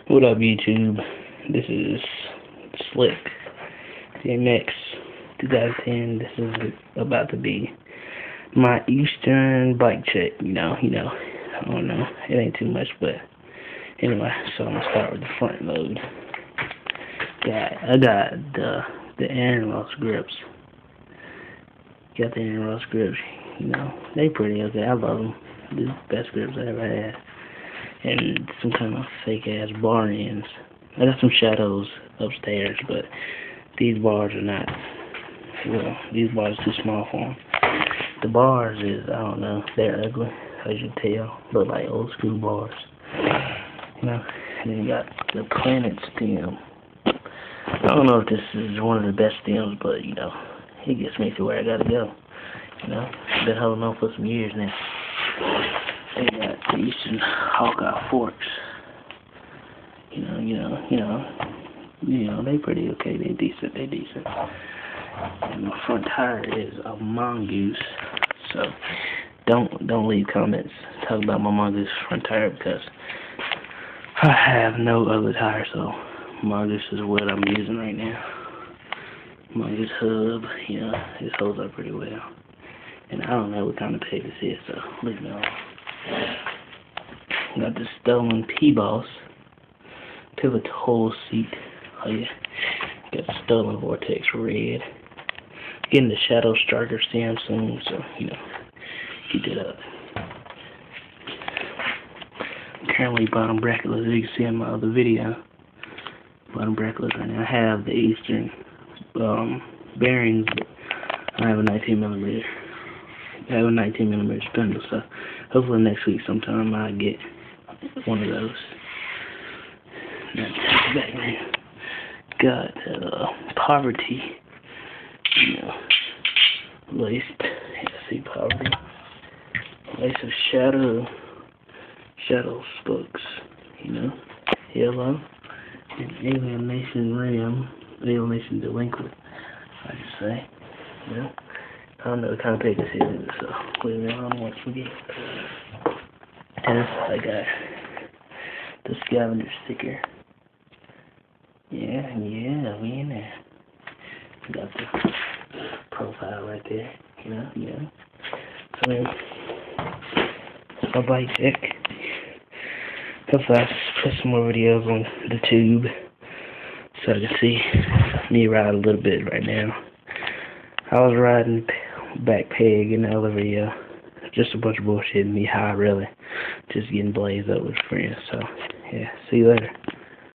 What up, YouTube? This is Slick DMX 2010. This is about to be my Eastern bike check. I don't know. It ain't too much, but anyway. So I'm gonna start with the front load. I got the Aaron Ross grips. Got the Aaron Ross grips. They pretty okay. I love them. They're the best grips I ever had. And some kind of fake ass bar ends. I got some shadows upstairs, but these bars are not. Well, these bars are too small for them. The bars I don't know, they're ugly, as you can tell. Look like old school bars. And then you got the Planet stem. I don't know if this is one of the best stems, but it gets me to where I gotta go. Been holding on for some years now. They got the Eastern Hawkeye forks. They pretty okay. They decent. And my front tire is a Mongoose. So don't leave comments talking about my Mongoose front tire because I have no other tire. So Mongoose is what I'm using right now. Mongoose hub. This holds up pretty well. And I don't know what kind of peg this is, so leave me alone. Got the stolen P-Boss Pivotal seat. Oh yeah. Got the stolen Vortex red. Getting the Shadow Striker stem soon, so keep it up. Currently bottom bracketless, as you can see in my other video. Bottom bracketless right now. I have the Eastern bearings, but I have a 19mm. I have a 19mm spindle, so hopefully next week sometime I get one of those. Now back here. Got Poverty, laced. See Poverty. Lace of shadow spokes. Yellow. And Alienation rim. Alienation delinquent, I should say. I don't know what kind of peg this is, so leave me alone once we get. And I got the scavenger sticker. Yeah, we in there. Got the profile right there, So it's my bike check. Hopefully I put some more videos on the tube so I can see me ride a little bit right now. I was riding back peg in the other video. Just a bunch of bullshit, me high really. Just getting blazed up with friends. So yeah, see you later.